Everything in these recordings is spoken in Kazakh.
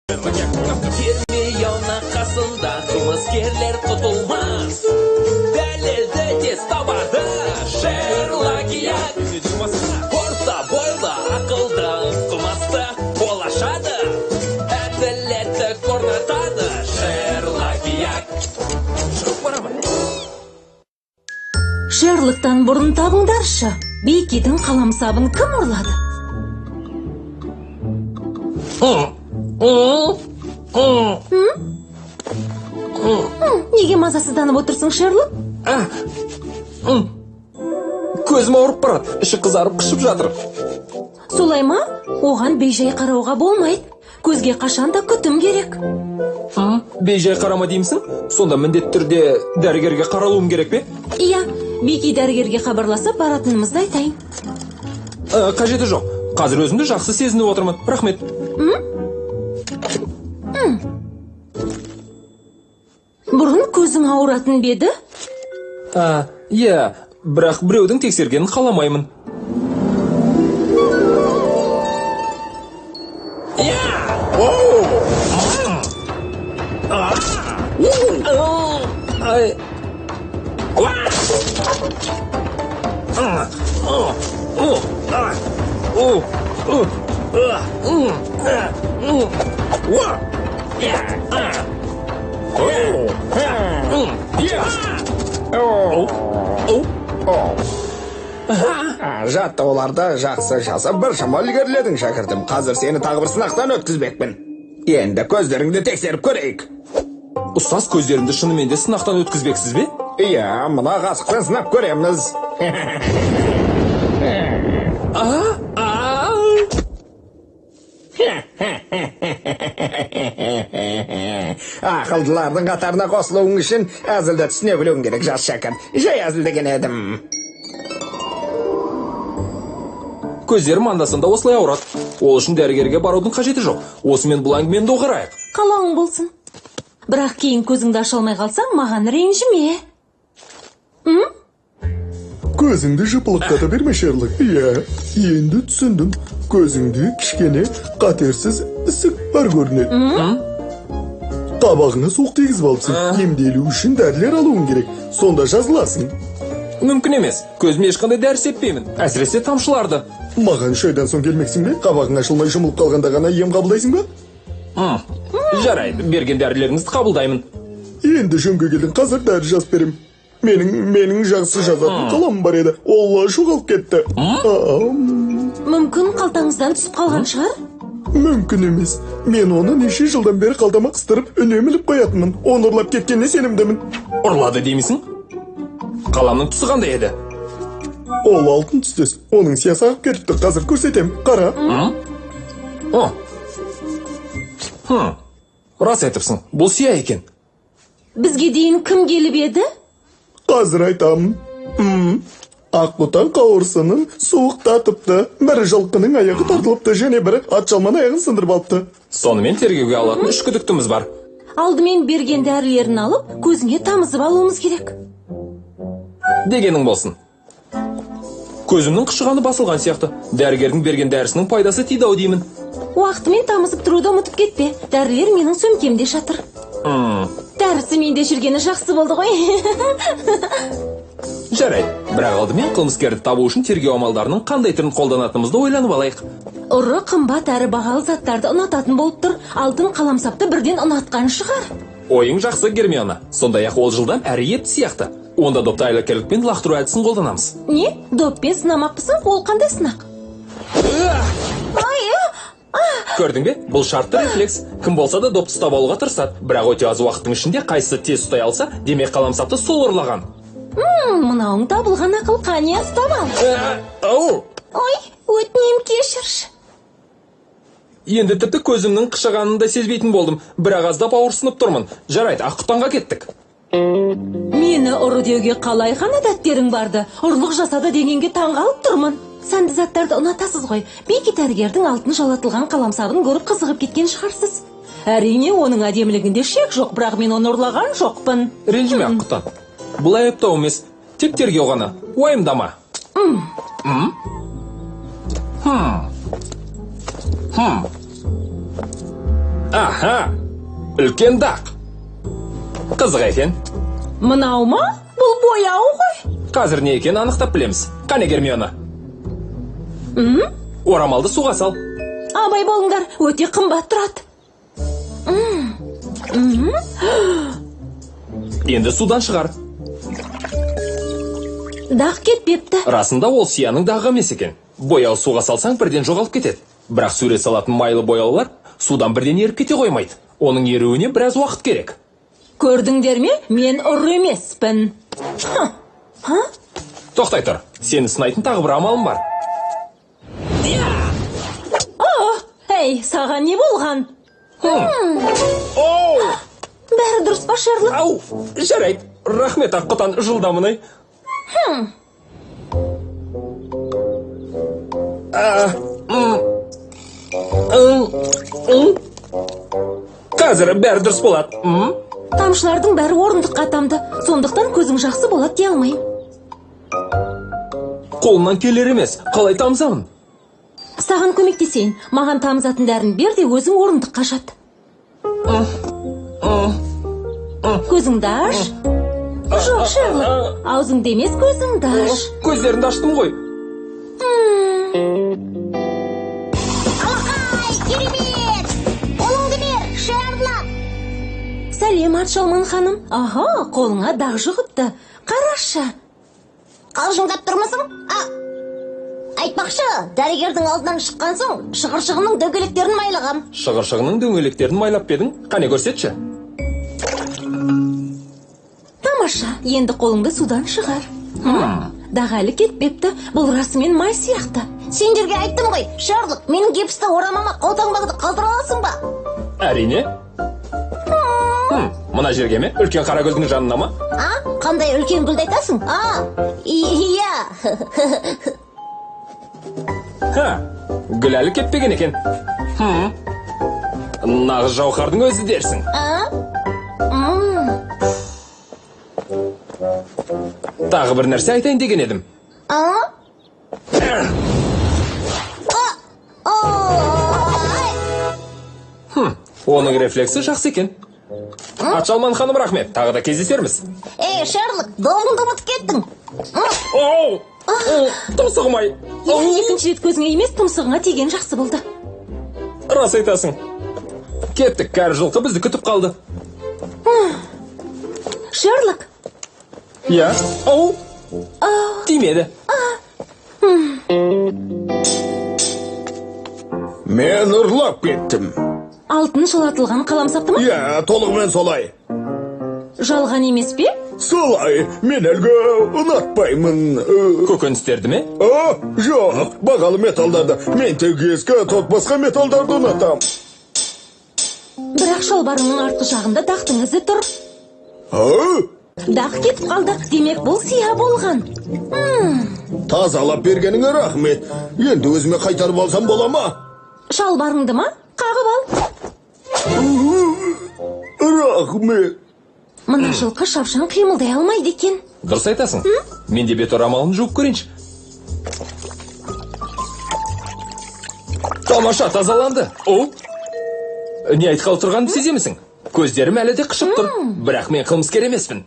Hermione қасында қылмыскерлер тұтылмас. Дәлелді тез табады Шерлок Як. Орта бойлы ақылды қылмысты ол ашады. Әділетті орнатады Шерлок Як. Шығып барамын. Шерлоктан бұрын табыңдаршы. Бекидің қаламсабын кім ұрлады? Неге мазасызданып отырсың, Шерлок? Көзім ауырып барады, іші қызарып қышып жатыр. Солай ма? Оған бейжай қарауға болмайды. Көзге қашанда күтім керек. Бейжай қарама деймсің? Сонда міндетті түрде дәрігерге қаралуым керек пе? Иә, Беки дәрігерге хабарласып баратынымызды айтайын. Қажеті жоқ. Қазір өзімді жақсы сезініп отырмын. Рахмет. Бұрын көзің ауыратын беді? Иә, бірақ біреудің тексергенін қаламаймын. Жаттығуларды жақсы жасап бір шама үлгеріледің, шәкіртім. Қазір сені тағы бір сынақтан өткізбекпін. Енді көздеріңді тексеріп көрейік. Ұстаз, көздерімді шынымен де сынақтан өткізбексіз бе? Иә, мына қасықпен сынап көреміз. Ақылдылардың қатарына қосылуың үшін әзілді түсіне білуің керек, жас шәкірт. Жай әзілдеген едім. Көздерім анда-санда осылай ауырады. Ол үшін дәрігерге барудың қажеті жоқ. Осымен бұл әңгімені доғарайық. Қалауың болсын. Бірақ кейін көзіңді аша алмай қалсаң, маған ренжіме. Көзіңді жыпылықтата берме, Шерлок. Иә, енді түсіндім. Көзіңде кішкене қатерсіз ісік бар көрінеді. Қабағыңа суық тигізіп алыпсың. Емделу үшін дәрілер алуың керек. Сонда жазыласың. Мүмкін емес. Көзіме ешқандай дәрі сеппеймін. Әсіресе тамшыларды. Маған үш айдан соң келмексің бе? Қабағың ашылмай жұмылып қалғанда ғана ем қабылдайсың ба? Жарайды, берген дәрілеріңізді қабылдаймын. Енді жөнге келдің, қазір дәрі жазып берем. Менің жақсы жазатын қаламым бар еді. Ол жоғалып кетті. Мүмкін қалтаңыздан түсіп қалған шығар? Мүмкін емес. Мен оны неше жылдан бері қалтама қыстырып, үнемі іліп қоятынмын. Оны ұрлап кеткеніне сенімдімін. Ұрлады деймісің? Қаламның түсі қандай еді? Ол алтын түстес. Оның сиясы ағып кетіпті. Қазір көрсетем. Қара. Рас айтыпсың. Бұл сия екен. Бізге дейін кім келіп еді? Қазір айтамын. Ақбұтан қауырсынын суықтатыпты. Бірі жылқының аяғы тартылыпты, және бірі атжалман аяғын сындырып алыпты. Сонымен тергеуге алатын үш күдіктіміз бар. Алдымен берген дәрілерін алып, көзіңе тамызып алуымыз керек. Дегенің болсын. Көзімнің қышығаны басылған сияқты. Дәрігердің берген дәрісінің пайдасы тиді-ау деймін. Уақытымен тамызып тұруды ұмытып кетпе. Дәрілер менің сөмкемде жатыр. Дәрісі менде жүргені жақсы болды ғой. Жарайды, бірақ алдымен қылмыскерді табу үшін тергеу амалдарының қандай түрін қолданатынымызды ойланып алайық. Ұры қымбат әрі бағалы заттарды ұнататын болып тұр. Алтын қаламсапты бірден ұнатқан шығар. Ойың жақсы, Гермиона. Сондай-ақ ол жылдам әрі епті сияқты. Онда допты айлакерлікпен лақтыру әдісін қолданамыз. Не? Доппен сынамақпысың? Ол қандай сынақ? Көрдің бе? Бұл шартты рефлекс. Кім болса да допты ұстап алуға тырысады. Бірақ өте аз уақыттың ішінде қайсысы тез ұстай алса, демек қаламсапты сол ұрлаған. Мынауың табылған ақыл, қане ұстап ал. Ой, өтінем кешірші. Енді тіпті көзімнің қышығанын да сезбейтін болдым. Бірақ аздап ауырсынып тұрмын. Жарайды, Аққұтанға кеттік. Мені ұры деуге қалай ғана дәттерің барды. Ұрлық жасады дегенге таңғалып тұрмын. Сәнді заттарды ұнатасыз ғой. Беки дәрігердің алтын жалатылған қаламсабын көріп қызығып кеткен шығарсыз. Әрине, оның әдемілігінде шек жоқ, бірақ мен оны ұрлаған жоқпын. Ренжіме, Аққұтан. Бұл айыптау емес, тек тергеу ғана. Уайымдама. Аха, үлкен дақ. Қызық екен. Мынау ма? Бұл бояу ғой. Қазір не екен анықтап білеміз. Қане Гермиона? Орамалды суға сал. Абай болыңдар, өте қымбат тұрады. Енді судан шығар. Дақ кетпепті. Расында ол сияның дағы емес екен. Бояу суға салсаң бірден жоғалып кетеді. Бірақ сурет салатын майлы бояулар судан бірден еріп кете қоймайды. Оның еруіне біраз уақыт керек. Көрдіңдер ме? Мен ұры емеспін. Тоқтай тұр. Сені сынайтын тағы бір амалым бар. Ей, саған не болған? Оу! Бәрі дұрыс па, Шерлок? Ау! Жарайды. Рахмет, аққұтан, жылдамыны. Қазір бәрі дұрыс болады. Тамшылардың бәрі орындыққа тамды. Сондықтан көзің жақсы болады дей алмайым. Қолымнан келер емес. Қалай тамзамын? Саған көмектесейін. Маған тамызатын дәрін бер де өзің орындыққа жат. Көзіңді аш. Жоқ, Шерлок. Аузыңды емес, көзіңді аш. Көздеріңді аштым ғой. Алақай, керемет! Қолыңды бер, Шерлок! Сәлем, Атшалман ханым. Аха, қолыңа дақ жұғыпты. Қарашы. Қалжыңдап тұрмысың? Айтпақшы, дәрігердің алдынан шыққан соң, шығыршығының дөңгелектерін майлағам. Шығыршығының дөңгелектерін майлап бедің? Қане көрсетші. Тамаша, енді қолыңды судан шығар. Дағы әлі кетпепті. Бұл расымен май сияқты. Сендерге айттым ғой, Шерлок, менің гипсті орамама қолтаңбақты қалдыра аласың ба? Әрине. Мына жерге ме? Үлкен қара гүлдің жанына ма? Қандай үлкен гүлді айтасың? Иә. Гүл әлі кетпеген екен. Нағыз жауһардың өзі дерсің. Тағы бір нәрсе айтайын деген едім. Оның рефлексы жақсы екен. Атшалман ханым, рахмет. Тағы да кездесерміз. Шерлок, долыңды ұмытып кеттің. Тұмсығым-ай. Екінші рет көзіңе емес, тұмсығыңа тиген жақсы болды. Рас айтасың. Кеттік, кәрі жылқы бізді күтіп қалды. Шерлок. Я? Тимеді. Мен ұрлап кеттім. Алтын жалатылған қаламсақты ма? Я, толығымен солай. Жалған емес пе? Солай, мен әлгі ұнатпаймын. Көкөністерді ме? Жоқ, бағалы металдарды. Мен тек ескі тот басқа металдарды ұнатам. Бірақ шалбарыңның артқы жағында дақтың ізі тұр. Дақ кетіп қалды, демек бұл сия болған. Тазалап бергеніңе рахмет. Енді өзіме қайтарып алсам бола ма? Шалбарыңды ма? Қағып ал. Рахмет. Мына жылқы шапшаң қимылдай алмайды екен. Дұрыс айтасың. Мен де бет орамалын жуып көрейінші. Тамаша, тазаланды. Не айтқалы тұрғанын сеземісің? Көздерім әлі де қышып тұр. Бірақ мен қылмыскер емеспін.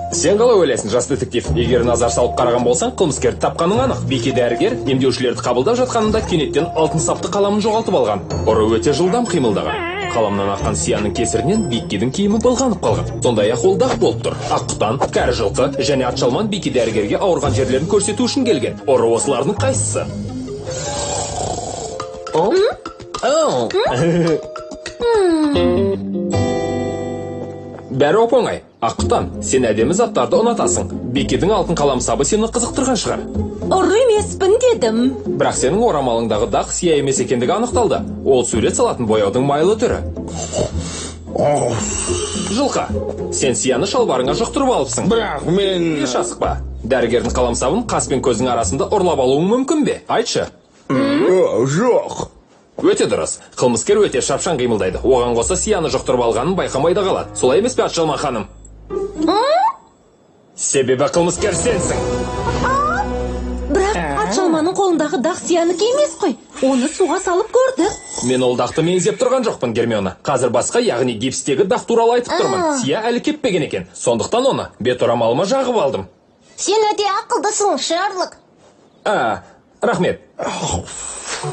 Сен қалай ойлайсың, жас детектив? Егер назар салып қараған болсаң, қылмыскерді тапқаның анық. Беки дәрігер емдеушілерді қабылдап жатқанында кенеттен алтын сапты қаламын жоғалтып алған. Ұры өте жылдам қимылдаған. Қаламнан аққан сияның кесірінен Биккидің киімі былғанып қалған. Сондай-ақ ол дақ болып тұр. Аққұтан, кәрі жылқы және Атшалман Бикки дәрігерге ауырған жерлерін көрсету үшін келген. Ұры осылардың қайсысы? Бәрі оп-оңай. Аққұтан, сен әдемі заттарды ұнатасың. Биккидің алтын қаламсабы сені қызықтырған шығар. Ұры емеспін дедім. Бірақ сенің орамалыңдағы дақ сия емес екендігі анықталды. Ол сурет салатын бояудың майлы түрі. Жылқа, сен сияны шалбарыңа жұқтырып алыпсың. Бірақ мен... Еш асықпа. Дәрігердің қаламсабын қас пен көзің арасында ұрлап алуың мүмкін бе? Айтшы. Жоқ. Өте дұрыс. Қылмыскер өте шапшаң қимылдайды. Оған қоса сияны жұқтырып алғанын байқамай да қалады. Солай емес пе, Атшалман ханым? Себебі қылмыскер сенсің. Бірақ Атшалманның қолындағы дақ сиянікі емес қой. Оны суға салып көрді. Мен ол дақты меңзеп тұрған жоқпын, Гермиона. Қазір басқа, яғни гипстегі дақ туралы айтып тұрмын. Сия әлі кеппеген екен. Сондықтан оны бет орамалыма жағып алдым. Сен өте ақылдысың, Шерлок. Рахмет.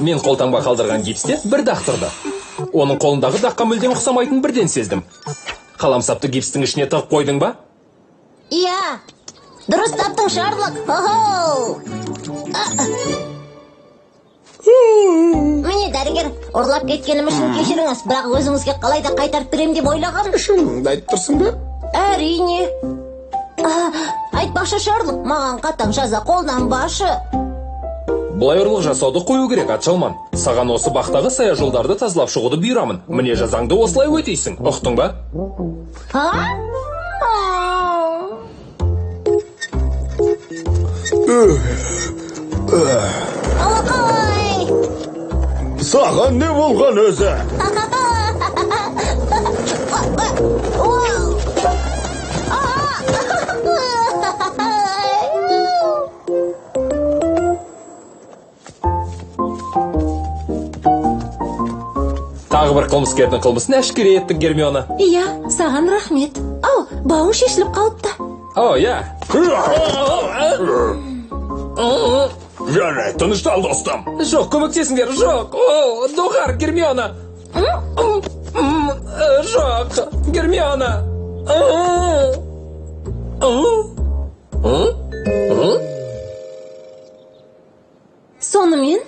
Мен қолтаңба қалдырған гипсте бір дақ тұрды. Оның қолындағы даққа мүлдем ұқсамайтын бірден сездім. Қаламсапты гипстің ішіне тығып қойдың ба? Иә, дұрыс таптың, Шерлок. Міне, дәрігер, ұрлап кеткенім үшін кешіріңіз, бірақ өзіңізге қалайда қайтарып берем деп ойлағам. Шыныңды айтып тұрсың ба? Әрине. Айтпақшы, Шерлок, маған қатаң жаза қолданбашы. Бұлай ұрлық жасауды қою керек, Атшалман. Саған осы бақтағы сая жолдарды тазалап шығуды бұйырамын. Міне жазаңды осылай өтейсің, ұқтың ба? Алақай! Саған не болған өзі? Тағы бір қылмыскердің қылмысын әшкере еттік, Гермиона. Иә, саған рахмет. Ау, бауың шешіліп қалыпты. Иә. Жарай, тыныштал, достым. Жоқ, көмектесіңдер, жоқ. Доғар, Гермиона. Жоқ, Гермиона. Сонымен?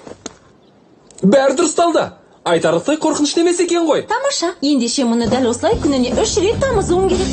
Бәрі дұрысталды. Айтарлықтай қорқынышты емес екен ғой. Тамаша. Ендеше мұны дәл осылай күніне 3 рет тамызуың керек.